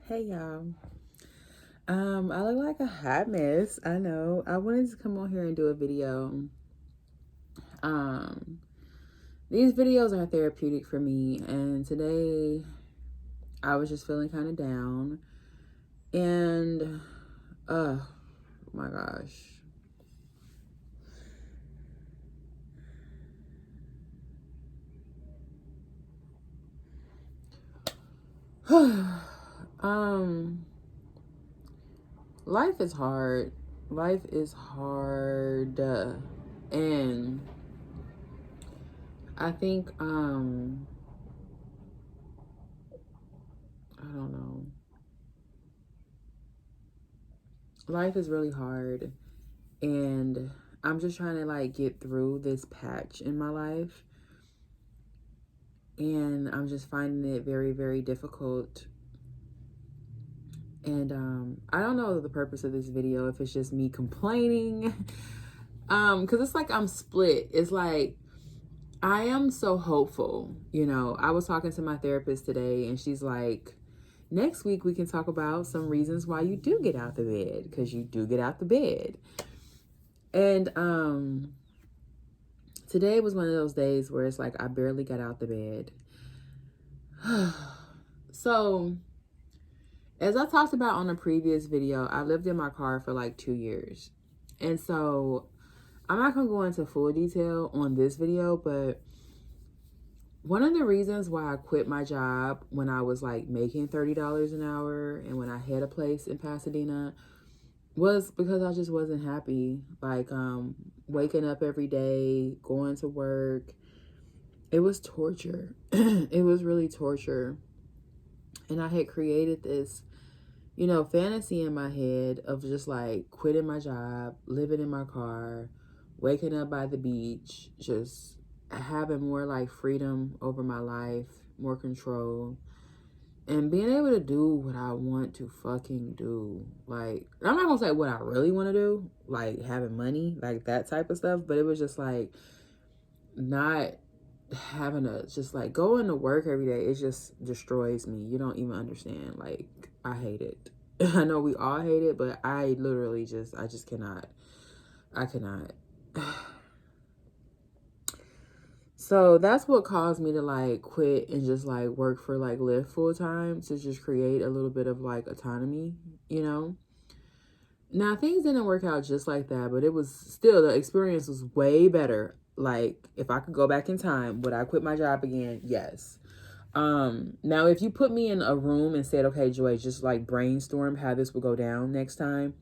Hey y'all. I look like a hot mess. I know. I wanted to come on here and do a video. Um, these videos are therapeutic for me, and today I was just feeling kind of down. And oh my gosh. um Life is hard. Life is hard. And I think I don't know. Life is really hard, and I'm just trying to like get through this patch in my life, and I'm just finding it very, very difficult. And I don't know the purpose of this video, if it's just me complaining. Because it's like I'm split. It's like I am so hopeful. I was talking to my therapist today, and she's like, next week we can talk about some reasons why you do get out the bed, because you do get out the bed. And today was one of those days where it's like I barely got out the bed. So, as I talked about on a previous video, I lived in my car for like 2 years. And so, I'm not going to go into full detail on this video, but one of the reasons why I quit my job when I was like making $30 an hour and when I had a place in Pasadena was because I just wasn't happy. Like, waking up every day, going to work, it was torture. It was really torture. And I had created this, fantasy in my head of just like quitting my job, living in my car, waking up by the beach, just having more like freedom over my life, more control, and being able to do what I want to fucking do. Like, I'm not gonna say what I really want to do, like having money, like that type of stuff, but it was just like not having to just like going to work every day. It just destroys me. You don't even understand. Like, I hate it. I know we all hate it, but I literally I just cannot. I cannot. So that's what caused me to like quit and just like work for like Lyft full time, to just create a little bit of like autonomy, you know? Now things didn't work out just like that, but it was still, the experience was way better. Like, if I could go back in time, would I quit my job again? Yes. Now if you put me in a room and said, okay, Joy, just like brainstorm how this would go down next time,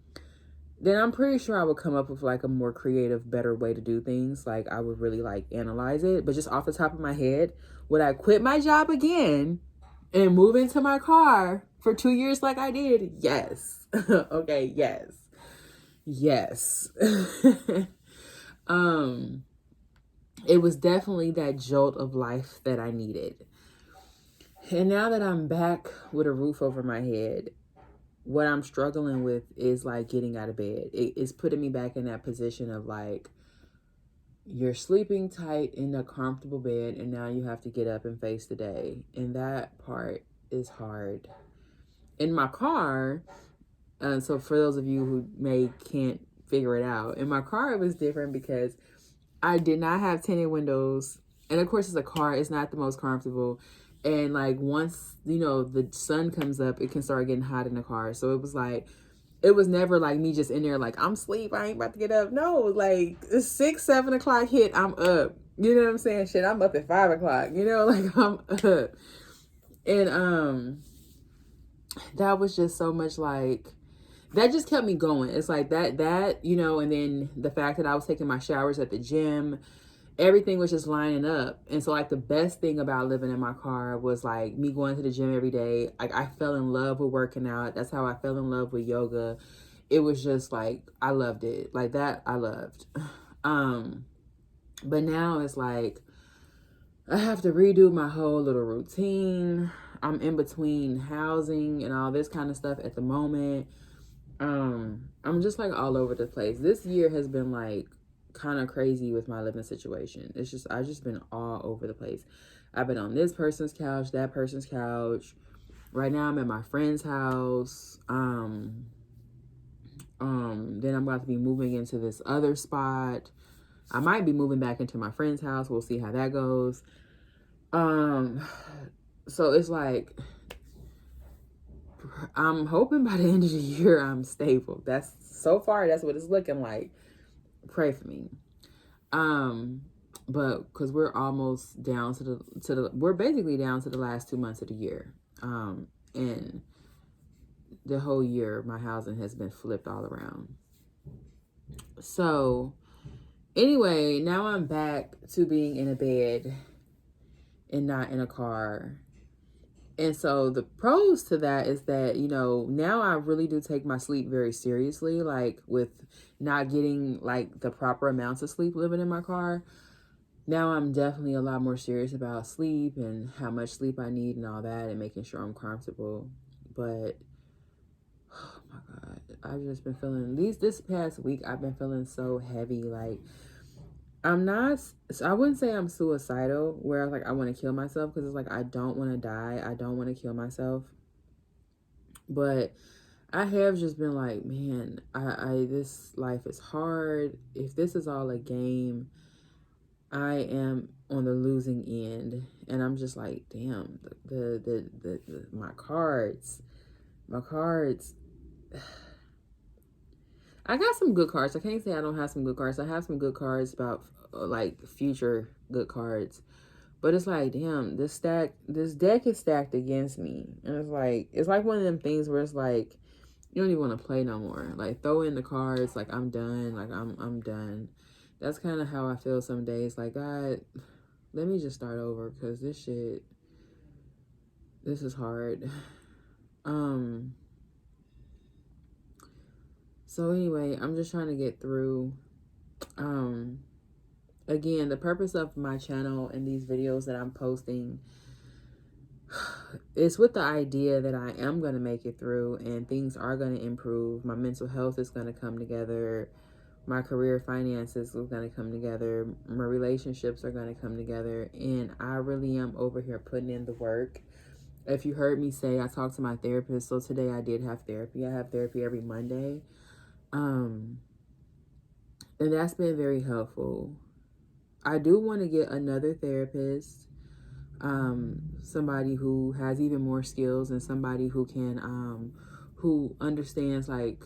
then I'm pretty sure I would come up with like a more creative, better way to do things. Like, I would really like analyze it. But just off the top of my head, would I quit my job again and move into my car for 2 years like I did? Yes. Okay, yes. Yes. um it was definitely that jolt of life that I needed. And now that I'm back with a roof over my head, what I'm struggling with is like getting out of bed. It's putting me back in that position of like, you're sleeping tight in a comfortable bed and now you have to get up and face the day. And that part is hard. In my car, so for those of you who can't figure it out, in my car it was different because I did not have tinted windows. And of course, it's a car, it's not the most comfortable. And like, once, the sun comes up, it can start getting hot in the car. So it was like, it was never like me just in there like, I'm asleep, I ain't about to get up. No, like 6-7 o'clock hit, I'm up. You know what I'm saying? Shit, I'm up at 5 o'clock, like I'm up. And that was just so much like, that just kept me going. It's like that, and then the fact that I was taking my showers at the gym, everything was just lining up. And so like, the best thing about living in my car was like me going to the gym every day. Like, I fell in love with working out. That's how I fell in love with yoga. It was just like, I loved it. Like, that I loved. But now it's like, I have to redo my whole little routine. I'm in between housing and all this kind of stuff at the moment. I'm just like all over the place. This year has been like kind of crazy with my living situation. I've just been all over the place. I've been on this person's couch, that person's couch, Right now I'm at my friend's house. Then I'm about to be moving into this other spot. I might be moving back into my friend's house. We'll see how that goes. So it's like, I'm hoping by the end of the year I'm stable. That's so far, that's what it's looking like. Pray for me. But because we're almost down to the we're basically down to the last 2 months of the year. And the whole year my housing has been flipped all around. So anyway, now I'm back to being in a bed and not in a car. And so the pros to that is that, you know, now I really do take my sleep very seriously, like with not getting like the proper amounts of sleep living in my car. Now I'm definitely a lot more serious about sleep and how much sleep I need and all that, and making sure I'm comfortable. But oh my God, I've just been feeling, this past week, I've been feeling so heavy. Like, I wouldn't say I'm suicidal, where like I want to kill myself, because it's like I don't want to die. I don't want to kill myself. But I have just been like, man, this life is hard. If this is all a game, I am on the losing end. And I'm just like, damn, my cards. I got some good cards. I can't say I don't have some good cards. I have some good cards about like future good cards. But it's like, damn, this deck is stacked against me. And it's like one of them things where it's like, you don't even want to play no more. Like, throw in the cards, like I'm done. Like I'm done. That's kind of how I feel some days. Like, God, let me just start over, because this is hard. So anyway, I'm just trying to get through. Again, the purpose of my channel and these videos that I'm posting is with the idea that I am going to make it through and things are going to improve. My mental health is going to come together. My career finances are going to come together. My relationships are going to come together. And I really am over here putting in the work. If you heard me say, I talked to my therapist. So today I did have therapy. I have therapy every Monday. And that's been very helpful. I do want to get another therapist, somebody who has even more skills, and somebody who can, who understands like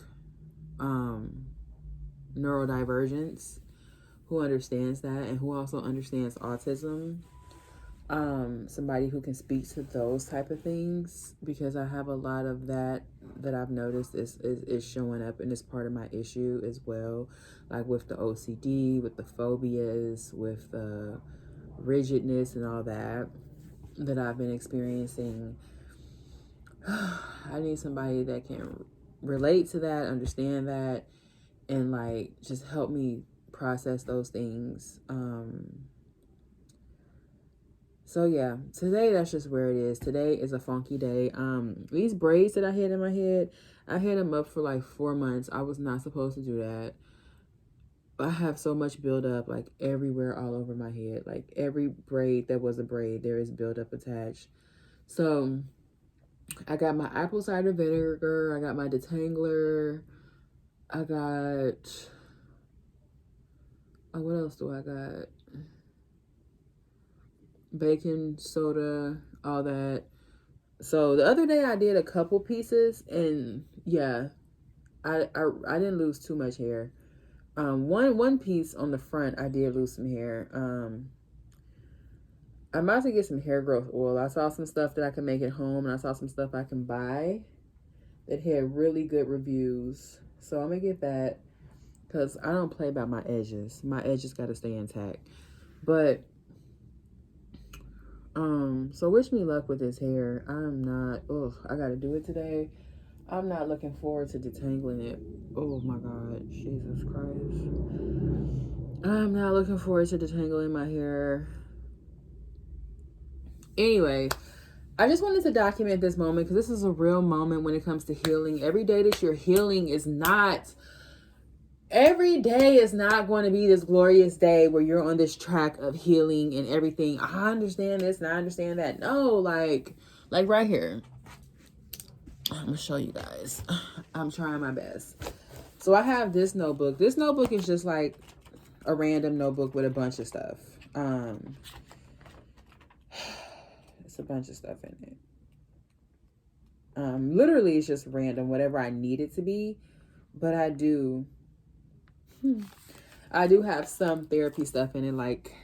neurodivergence, who understands that, and who also understands autism. Somebody who can speak to those type of things, because I have a lot of that I've noticed is showing up, and it's part of my issue as well, like with the OCD, with the phobias, with the rigidness and all that I've been experiencing. I need somebody that can relate to that, understand that, and like just help me process those things. So yeah, today that's just where it is. Today is a funky day. These braids that I had in my head, I had them up for like 4 months. I was not supposed to do that. I have so much buildup like everywhere, all over my head. Like every braid that was a braid, there is buildup attached. So I got my apple cider vinegar. I got my detangler. I got, oh, what else do I got? Baking soda, all that. So the other day I did a couple pieces, and yeah, I didn't lose too much hair. One piece on the front I did lose some hair. I'm about to get some hair growth oil. I saw some stuff that I can make at home, and I saw some stuff I can buy that had really good reviews. So I'm gonna get that, because I don't play about my edges. My edges got to stay intact. But so wish me luck with this hair. I'm not, I gotta do it today. I'm not looking forward to detangling it. Oh my God, Jesus Christ. I'm not looking forward to detangling my hair. Anyway, I just wanted to document this moment, because this is a real moment when it comes to healing. Every day that you're healing is not, every day is not going to be this glorious day where you're on this track of healing and everything. I understand this and I understand that. No, like right here. I'm gonna show you guys. I'm trying my best. So I have this notebook. This notebook is just like a random notebook with a bunch of stuff. It's a bunch of stuff in it. Literally it's just random, whatever I need it to be. But I do have some therapy stuff in it, like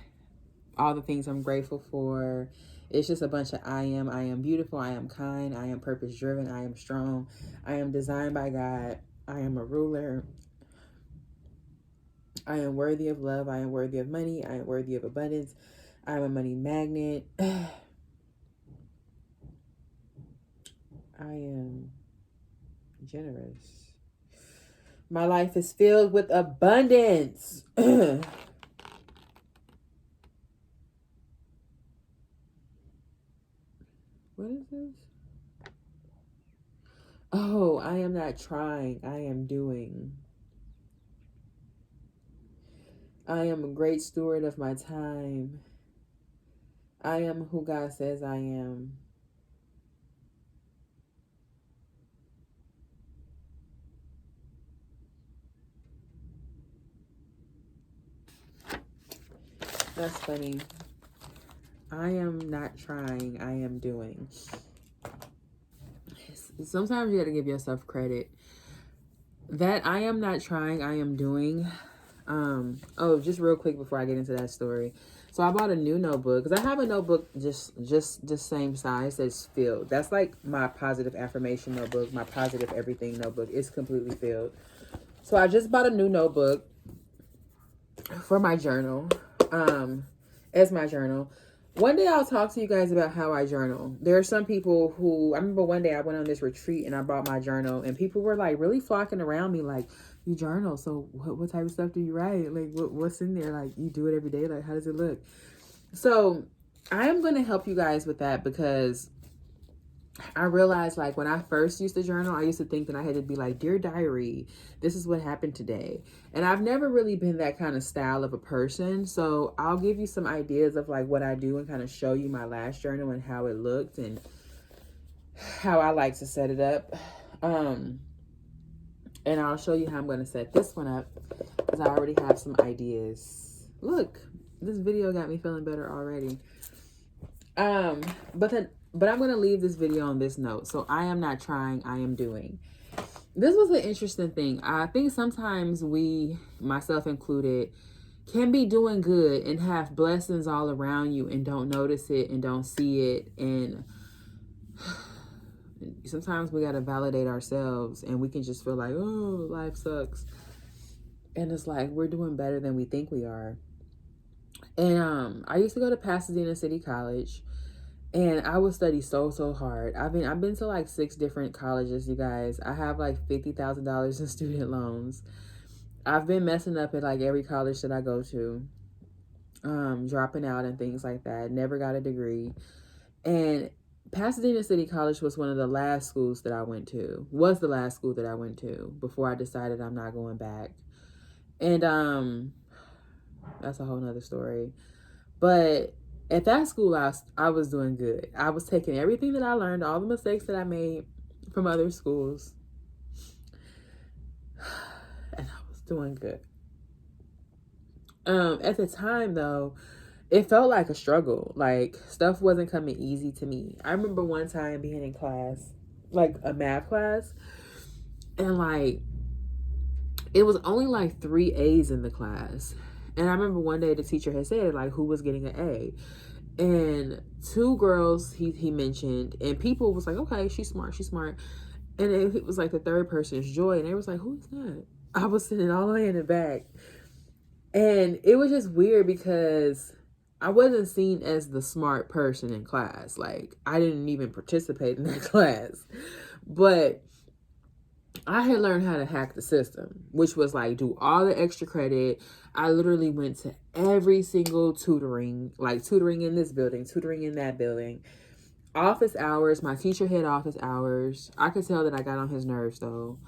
all the things I'm grateful for. It's just a bunch of I am beautiful, I am kind, I am purpose driven, I am strong, I am designed by God, I am a ruler, I am worthy of love, I am worthy of money, I am worthy of abundance, I am a money magnet. I am generous. My life is filled with abundance. What is this? Oh, I am not trying. I am doing. I am a great steward of my time. I am who God says I am. That's funny. I am not trying. I am doing. Sometimes you got to give yourself credit. That I am not trying. I am doing. Oh, just real quick before I get into that story. So I bought a new notebook because I have a notebook just the same size that's filled. That's like my positive affirmation notebook, my positive everything notebook. It's completely filled. So I just bought a new notebook for my journal, as my journal. One day I'll talk to you guys about how I journal. There are some people who, I remember one day I went on this retreat and I brought my journal and people were like really flocking around me like, you journal, so what type of stuff do you write? Like what's in there? Like you do it every day? Like how does it look? So I am going to help you guys with that because I realized like when I first used to journal, I used to think that I had to be like, dear diary, this is what happened today. And I've never really been that kind of style of a person. So I'll give you some ideas of like what I do and kind of show you my last journal and how it looked and how I like to set it up. And I'll show you how I'm going to set this one up because I already have some ideas. Look, this video got me feeling better already. But I'm going to leave this video on this note. So I am not trying, I am doing. This was an interesting thing. I think sometimes we, myself included, can be doing good and have blessings all around you and don't notice it and don't see it. And sometimes we got to validate ourselves and we can just feel like, oh, life sucks. And it's like, we're doing better than we think we are. And I used to go to Pasadena City College and I would study so hard. I've been to like 6 different colleges, you guys. I have like $50,000 in student loans. I've been messing up at like every college that I go to. Dropping out and things like that. Never got a degree. And Pasadena City College was one of the last schools that I went to. Was the last school that I went to before I decided I'm not going back. And that's a whole nother story. But at that school, I was doing good. I was taking everything that I learned, all the mistakes that I made from other schools, and I was doing good. At the time, though, it felt like a struggle. Like, stuff wasn't coming easy to me. I remember one time being in class, like a math class, and like, it was only like 3 A's in the class. And I remember one day the teacher had said, like, who was getting an A? And 2 girls he mentioned, and people was like, okay, she's smart. And it was like the third person's Joy, and they was like, who is that? I was sitting all the way in the back. And it was just weird because I wasn't seen as the smart person in class. Like, I didn't even participate in that class. But I had learned how to hack the system, which was like do all the extra credit. I literally went to every single tutoring, like tutoring in this building, tutoring in that building. Office hours, my teacher had office hours. I could tell that I got on his nerves though.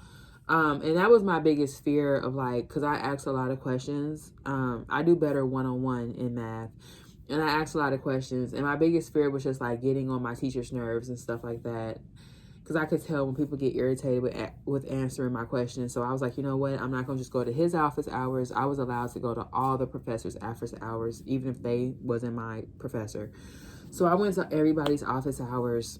And that was my biggest fear of like, because I asked a lot of questions. I do better one-on-one in math. And I asked a lot of questions. And my biggest fear was just like getting on my teacher's nerves and stuff like that. because I could tell when people get irritated with answering my questions. So I was like, you know what? I'm not going to just go to his office hours. I was allowed to go to all the professors' office hours, even if they wasn't my professor. So I went to everybody's office hours.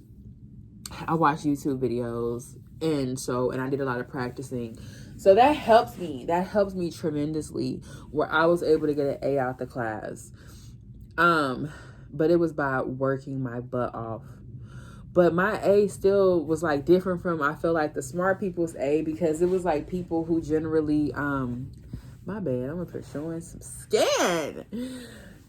I watched YouTube videos, and I did a lot of practicing. So that helps me. That helps me tremendously, where I was able to get an A out the class. But it was by working my butt off. But my A still was like different from, I feel like, the smart people's A, because it was like people who generally my bad, I'm gonna showing some skin.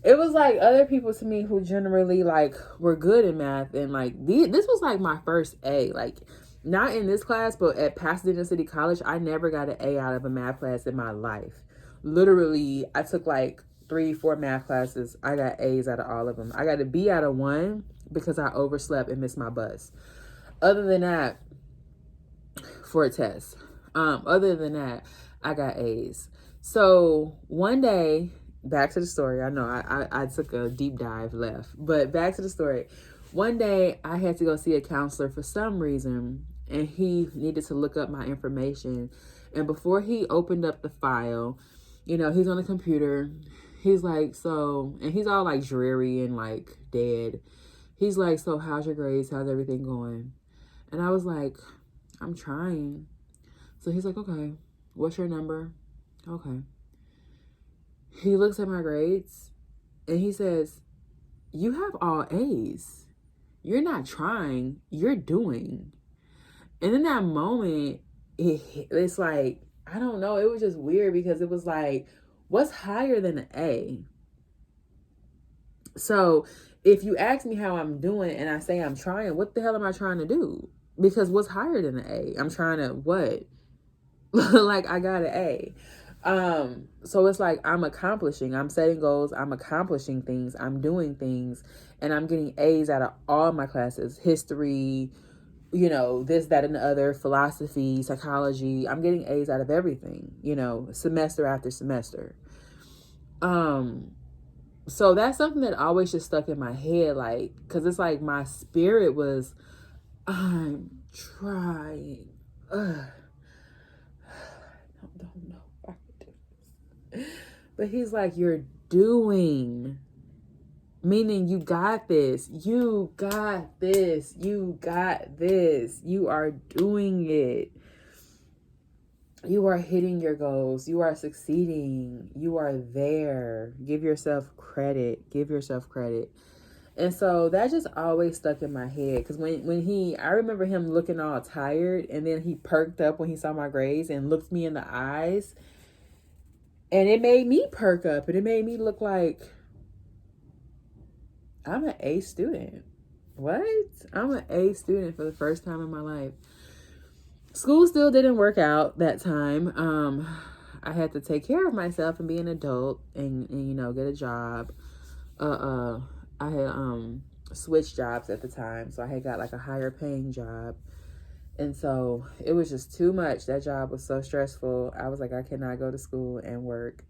It was like other people to me who generally like were good in math, and like this was like my first A, like not in this class, but at Pasadena City College, I never got an A out of a math class in my life. Literally, I took like 3-4 math classes. I got A's out of all of them. I got a B out of one because I overslept and missed my bus. Other than that, for a test. Other than that, I got A's. So one day, back to the story. I know I took a deep dive left, but back to the story. One day I had to go see a counselor for some reason, and he needed to look up my information. And before he opened up the file, you know, he's on the computer. He's like, so, and he's all like dreary and like dead. He's like, so how's your grades? How's everything going? And I was like, I'm trying. So he's like, okay, what's your number? Okay. He looks at my grades and he says, you have all A's. You're not trying, you're doing. And in that moment, it's like, I don't know, it was just weird because it was like, what's higher than an A? So if you ask me how I'm doing and I say I'm trying, what the hell am I trying to do? Because what's higher than an A? I'm trying to what? Like, I got an A. So it's like I'm accomplishing, I'm setting goals, I'm accomplishing things, I'm doing things, and I'm getting A's out of all my classes. History, you know, this, that, and the other, philosophy, psychology. I'm getting A's out of everything, you know, semester after semester. So that's something that always just stuck in my head, like, because it's like my spirit was, I'm trying. I don't know if I can do this. But he's like, you're doing. Meaning you got this. You got this. You got this. You are doing it. You are hitting your goals. You are succeeding. You are there. Give yourself credit. Give yourself credit. And so that just always stuck in my head. Because I remember him looking all tired, and then he perked up when he saw my grades and looked me in the eyes. And it made me perk up, and it made me look like I'm an A student. What? I'm an A student for the first time in my life. School still didn't work out that time. I had to take care of myself and be an adult and you know, get a job. I had switched jobs at the time, so I had got like a higher paying job. And so it was just too much. That job was so stressful. I was like, I cannot go to school and work.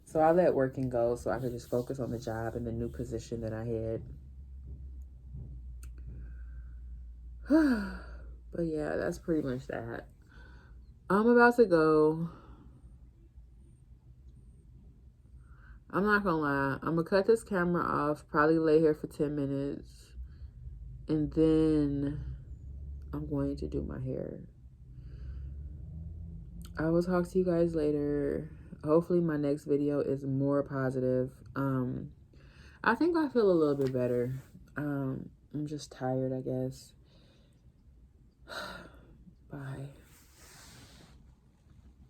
So I let working go so I could just focus on the job and the new position that I had. But yeah, that's pretty much that. I'm about to go. I'm not gonna lie. I'm gonna cut this camera off, probably lay here for 10 minutes, and then I'm going to do my hair. I will talk to you guys later. Hopefully my next video is more positive. I think I feel a little bit better. I'm just tired, I guess. Bye.